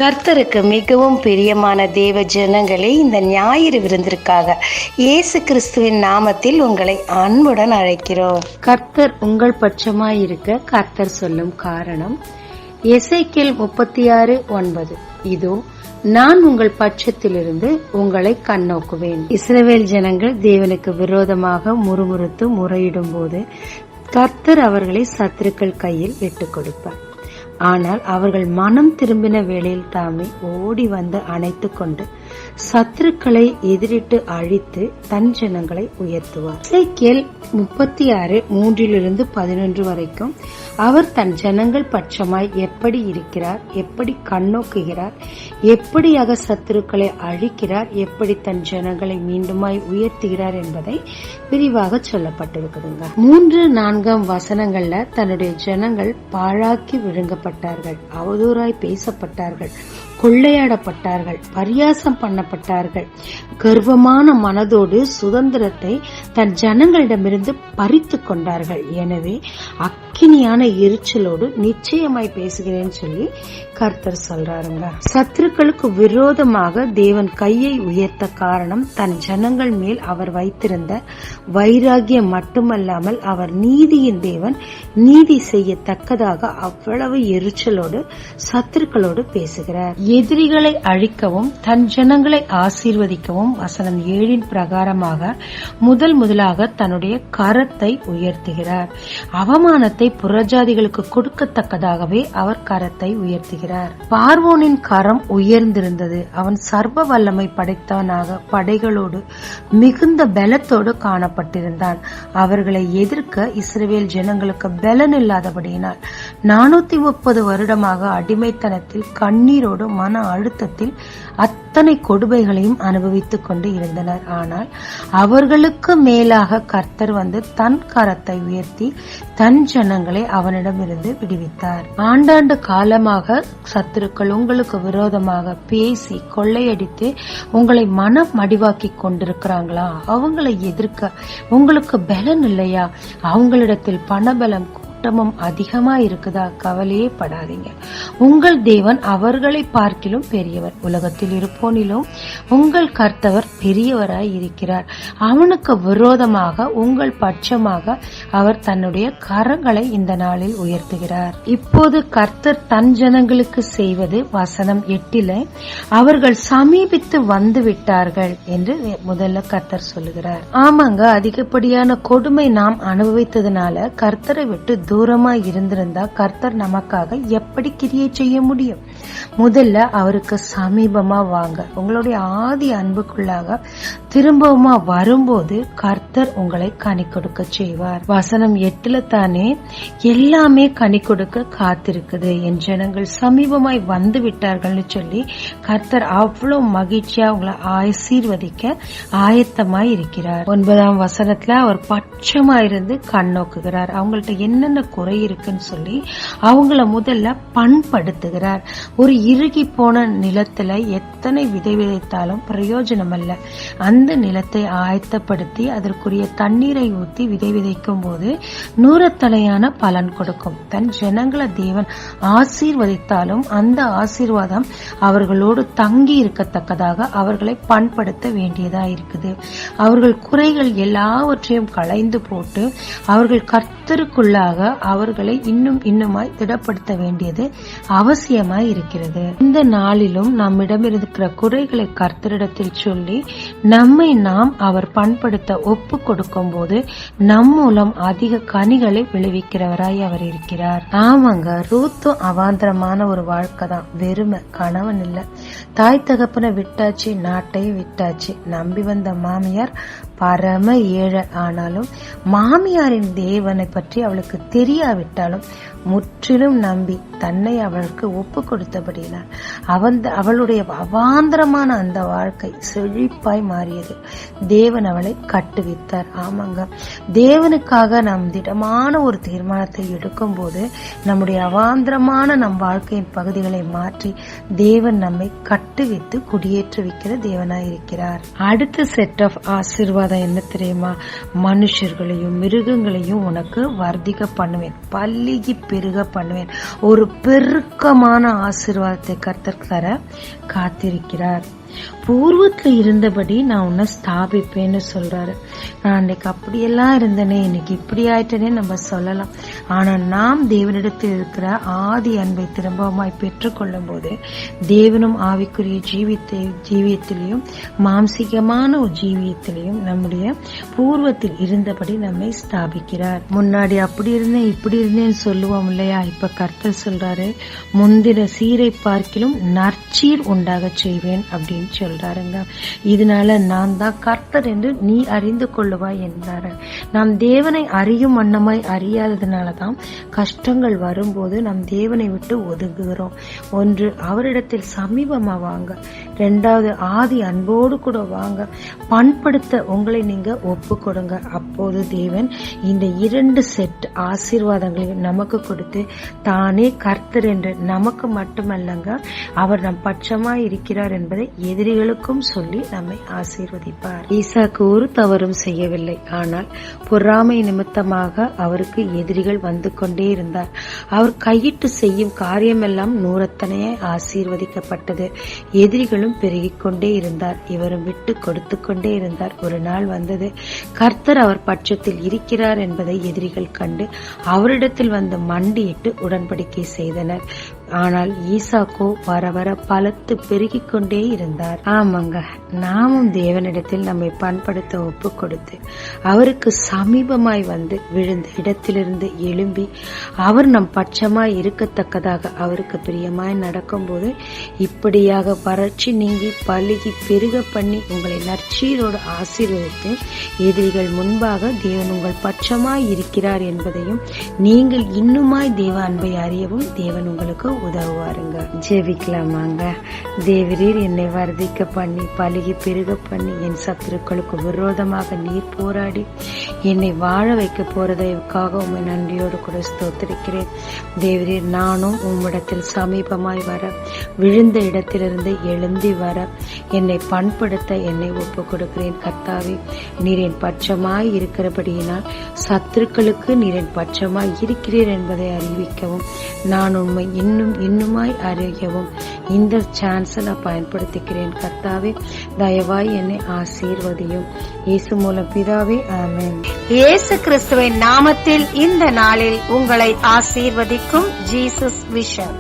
கர்த்தருக்கு மிகவும் பிரியமான தேவ ஜனங்களே, இந்த ஞாயிறு விருந்திற்காக இயேசு கிறிஸ்துவின் நாமத்தில் உங்களை அன்புடன் அழைக்கிறோம். கர்த்தர் உங்கள் பட்சமாயிருக்க கர்த்தர் சொல்லும் காரணம் எசேக்கியேல் 36:9. இதோ நான் உங்கள் பட்சத்திலிருந்து உங்களை கண்ணோக்குவேன். இஸ்ரவேல் ஜனங்கள் தேவனுக்கு விரோதமாக முறுமுறுத்து முறையிடும் போது கர்த்தர் அவர்களை சத்துருக்கள் கையில் விட்டுக் கொடுப்பார். ஆனால் அவர்கள் மனம் திரும்பின வேளையில் தாமே ஓடி வந்து அணைத்து கொண்டு சத்துருக்களை எதிரிட்டு அழித்து தன் ஜனங்களை உயர்த்துவார். எசேக்கியேல் 36:3-11 வரைக்கும் அவர் தன் ஜனங்கள் பட்சமாய் எப்படி இருக்கிறார், எப்படி கண்ணோக்குகிறார், எப்படியாக சத்துருக்களை அழிக்கிறார், எப்படி தன் ஜனங்களை மீண்டுமாய் உயர்த்துகிறார் என்பதை விரிவாக சொல்லப்பட்டிருக்குதுங்க. 3-4 வசனங்கள்ல தன்னுடைய ஜனங்கள் பாழாக்கி விழுங்கப்பட்டார்கள், அவதூறாய் பேசப்பட்டார்கள், கொள்ளையாடப்பட்டார்கள், பரியாசம் பண்ணப்பட்டார்கள், கர்வமான மனதோடு சுதந்திரத்தை தன் ஜனங்களிடமிருந்து பறித்து கொண்டார்கள். எனவே அக்கினியான எரிச்சலோடு நிச்சயமாய் பேசுகிறேன்னு சொல்லி கர்த்தர் சொல்றாருங்க. சத்துருக்களுக்கு விரோதமாக தேவன் கையை உயர்த்த காரணம் தன் ஜனங்கள் மேல் அவர் வைத்திருந்த வைராகியம் மட்டுமல்லாமல் அவர் நீதியின் தேவன், நீதி செய்யத்தக்கதாக அவ்வளவு எரிச்சலோடு சத்துருக்களோடு பேசுகிறார். எதிரிகளை அழிக்கவும் தன் ஜனங்களை ஆசீர்வதிக்கவும் வசனம் 7 பிரகாரமாக முதலாக தன்னுடைய கரத்தை உயர்த்துகிறார். அவமானத்தை புறஜாதிகளுக்கு கொடுக்கத்தக்கதாகவே அவர் கரத்தை உயர்த்துகிறார். பார்வோனின் கரம் உயர்ந்திருந்தது. அவன் சர்வ வல்லமை படைத்தவனாக படைகளோடு மிகுந்த பலத்தோடு காணப்பட்டிருந்தான். அவர்களை எதிர்க்க இஸ்ரவேல் ஜனங்களுக்கு பலன் இல்லாதபடியினால் 430 வருடமாக அடிமைத்தனத்தில் கண்ணீரோடு மன அழுத்தத்தில் அத்தனை கொடுமைகளையும் அனுபவித்துக் கொண்டு இருந்தனர். ஆனால் அவர்களுக்கு மேலாக கர்த்தர் வந்து தன் கரத்தை உயர்த்தி தன் ஜனங்களை அவனிடமிருந்து விடுவித்தார். ஆண்டாண்டு காலமாக சத்துருக்கள் உங்களுக்கு விரோதமாக பேசி கொள்ளையடித்து உங்களை மனம் மடிவாக்கி கொண்டிருக்கிறாங்களா? அவங்களை எதிர்க்க உங்களுக்கு பலன் இல்லையா? அவங்களிடத்தில் பணபலம் அதிகமா இருக்குதா? கவலையே படாதீங்க. உங்கள் தேவன் அவர்களை பார்க்கிலும் பெரியவர். உலகத்தில் இருப்போனிலும் உங்கள் கர்த்தவர் பெரியவராய் இருக்கிறார். அவனுக்கு விரோதமாக உங்கள் பட்சமாக அவர் தன்னுடைய கரங்களை இந்த நாளில் உயர்த்துகிறார். இப்போது கர்த்தர் தன் ஜனங்களுக்கு செய்வது வசனம் 8 அவர்கள் சமீபித்து வந்து விட்டார்கள் என்று முதல்ல கர்த்தர் சொல்லுகிறார். ஆமாங்க, அதிகப்படியான கொடுமை நாம் அனுபவித்ததுனால கர்த்தரை விட்டு தூரமா இருந்திருந்தா கர்த்தர் நமக்காக எப்படி கிரியை செய்ய முடியும்? முதல்ல அவருக்கு சமீபமா வாங்க. உங்களுடைய ஆதி அன்புக்குள்ளாக திரும்பவுமா வரும்போது கர்த்தர் உங்களை கனி கொடுக்க செய்வார். வசனம் 8 தானே எல்லாமே கனி கொடுக்க காத்திருக்குது. என் ஜனங்கள் சமீபமாய் வந்து விட்டார்கள் சொல்லி கர்த்தர் அவ்வளவு மகிழ்ச்சியா உங்களை ஆசீர்வதிக்க ஆயத்தமாய் இருக்கிறார். 9 வசனத்துல அவர் பட்சமா இருந்து கண்ணோக்குகிறார். அவங்கள்ட்ட என்னென்ன குறை இருக்குன்னு சொல்லி அவங்கள முதல்ல பண்படுத்துகிறார். ஒரு இறுகி போன நிலத்துல எத்தனை விதை விதைத்தாலும் பிரயோஜனம் அல்ல. அந்த நிலத்தை ஆயத்தப்படுத்தி அதற்குரிய தண்ணீரை ஊற்றி விதை விதைக்கும் போது 100 தலையான பலன் கொடுக்கும். தன் ஜனங்களை தேவன் ஆசீர்வதித்தாலும் அந்த ஆசீர்வாதம் அவர்களோடு தங்கி இருக்கத்தக்கதாக அவர்களை பண்படுத்த வேண்டியதா இருக்குது. அவர்கள் குறைகள் எல்லாவற்றையும் களைந்து போட்டு அவர்கள் கர்த்தருக்குள்ளாக அவர்களை இன்னுமாய் திடப்படுத்த வேண்டியது அவசியமாய் இருக்கிறது. இந்த நாளிலும் நம்மிடம் இருக்கிற குறைகளை கர்த்தரிடத்தில் சொல்லி நம்மை நாம் அவர் பண்படுத்த ஒப்பு கொடுக்கும் போது நம் மூலம் அதிக கனிகளை விளைவிக்கிறவராய் அவர் இருக்கிறார். ஆமாங்க, ரூத்தும் அவாந்தரமான ஒரு வாழ்க்கை தான். வெறுமை, கணவன் இல்ல, தாய் தகப்பனை விட்டாச்சு, நாட்டையும் விட்டாச்சு. நம்பி வந்த மாமியார் பரம ஏழை. ஆனாலும் மாமியாரின் தேவனை பற்றி அவளுக்கு தெரியாவிட்டாலும் முற்றிலும் நம்பி தன்னை அவளுக்கு ஒப்பு கொடுத்தபடியினால் அவளுடைய அவாந்தரமான அந்த வாழ்க்கை செழிப்பாய் மாறியது. தேவன் அவளை கட்டுவித்தார். ஆமாங்க, தேவனுக்காக நாம் திடமான ஒரு தீர்மானத்தை எடுக்கும் போது நம்முடைய அவாந்தரமான நம் வாழ்க்கையின் பகுதிகளை மாற்றி தேவன் நம்மை கட்டுவித்து குடியேற்றுவிக்கிற தேவனாயிருக்கிறார். அடுத்த செட் ஆஃப் ஆசீர்வாதம் என்ன தெரியுமா? மனுஷர்களையும் மிருகங்களையும் உனக்கு வர்த்திக்க பண்ணுவேன், பல்லிகி பெருக பண்ணுவேன். ஒரு பெருக்கமான ஆசீர்வாதத்தை கர்த்தர் தர காத்திருக்கிறார். பூர்வத்துல இருந்தபடி நான் உன்னை ஸ்தாபிப்பேன்னு சொல்றாரு. நான் அன்னைக்கு அப்படியெல்லாம் இருந்தேனே, இன்னைக்கு இப்படி ஆயிட்டேனே நம்ம சொல்லலாம். ஆனா நாம் தேவனிடத்தில் இருக்கிற ஆதி அன்பை திரும்பமாய் பெற்றுக்கொள்ளும் போது தேவனும் ஆவிக்குரிய ஜீவியத்திலையும் மாம்சிகமான ஒரு ஜீவியத்திலையும் நம்முடைய பூர்வத்தில் இருந்தபடி நம்மை ஸ்தாபிக்கிறார். முன்னாடி அப்படி இருந்தேன் இப்படி இருந்தேன்னு சொல்லுவோம் இல்லையா? இப்ப கர்த்தர் சொல்றாரு, முந்தின சீரை பார்க்கிலும் நற்சீர் உண்டாக செய்வேன் அப்படின்னு சொல்றாருங்க. இதனால நான் தான் கர்த்தர் என்று நீ அறிந்து கொள்ளுவாய் என்றாரு. நாம் தேவனை அறியும் வண்ணமாய் அறியாததுனாலதான் கஷ்டங்கள் வரும்போது நாம் தேவனை விட்டு ஒதுங்குகிறோம். ஒன்று, அவரிடத்தில் சமீபமா வாங்க. இரண்டாவது, ஆதி அன்போடு கூட வாங்க. பண்படுத்த உங்களை நீங்க ஒப்பு கொடுங்க. அப்போது தேவன் இந்த 2 செட் ஆசீர்வாதங்களையும் நமக்கு கொடுத்து தானே கர்த்தர் என்று நமக்கு மட்டுமல்லங்க, அவர் நம் பட்சமாய் இருக்கிறார் என்பதை எதிரிகளுக்கும் சொல்லி நம்மை ஆசீர்வதிப்பார். ஈசாக்கு ஒரு தவறும் செய்யவில்லை. ஆனால் பொறாமை நிமித்தமாக அவருக்கு எதிரிகள் வந்து கொண்டே இருந்தார். அவர் கையிட்டு செய்யும் காரியமெல்லாம் நூறத்தனையாய் ஆசீர்வதிக்கப்பட்டது. எதிரிகளும் பெருகிக் கொண்டே இருந்தார். இவரும் விட்டு கொடுத்து கொண்டே இருந்தார். ஒரு நாள் வந்தது, கர்த்தர் அவர் பட்சத்தில் இருக்கிறார் என்பதை எதிரிகள் கண்டு அவரிடத்தில் வந்து மண்டியிட்டு உடன்படிக்கை செய்தனர். ஆனால் ஈசாக்கோ வர வர பலத்து பெருகிக் கொண்டே இருந்தார். ஆமாங்க, நாமும் தேவனிடத்தில் நம்மை பண்படுத்த ஒப்பு கொடுத்து அவருக்கு சமீபமாய் வந்து விழுந்த இடத்திலிருந்து எழும்பி அவர் நம் பட்சமாய் இருக்கத்தக்கதாக அவருக்கு பிரியமாய் நடக்கும் போது இப்படியாக வறட்சி நீங்கி பழுகி பெருக பண்ணி உங்களை நற்சீரோடு ஆசீர்வதித்து எதிரிகள் முன்பாக தேவன் உங்கள் பட்சமாய் இருக்கிறார் என்பதையும் நீங்கள் இன்னுமாய் தேவ அன்பை அறியவும் தேவன் உங்களுக்கு உதவுவாருங்க. ஜெபிக்கலாமாங்க. தேவரீர் என்னை வர்த்திக்க பண்ணி பழுகி பெருக பண்ணி என் சத்துருக்களுக்கு விரோதமாக நீர் போராடி என்னை வாழ வைக்க போறதற்காக உண்மை நன்றியோடு கூட ஸ்தோத்திரிக்கிறேன். தேவரீர் நானும் உம்மிடத்தில் சமீபமாய் வர, விழுந்த இடத்திலிருந்து எழுந்தி வர, என்னை பண்படுத்த என்னை ஒப்பு கொடுக்கிறேன். கர்த்தாவே, நீர் என் பட்சமாய் இருக்கிறபடியினால் சத்துருக்களுக்கு நீர் என் பட்சமாய் இருக்கிறீர் என்பதை அறிவிக்கவும் நான் உண்மை இன்னுமாய் அறியவும் இந்த சான்ஸை நான் பயன்படுத்திக்கிறேன். கர்த்தாவே, தயவாய் என்னை ஆசீர்வதியும். இயேசு மூலம் பிதாவே, ஆமென். இயேசு கிறிஸ்துவின் நாமத்தில் இந்த நாளில் உங்களை ஆசீர்வதிக்கும் ஜீசஸ் விஷன்.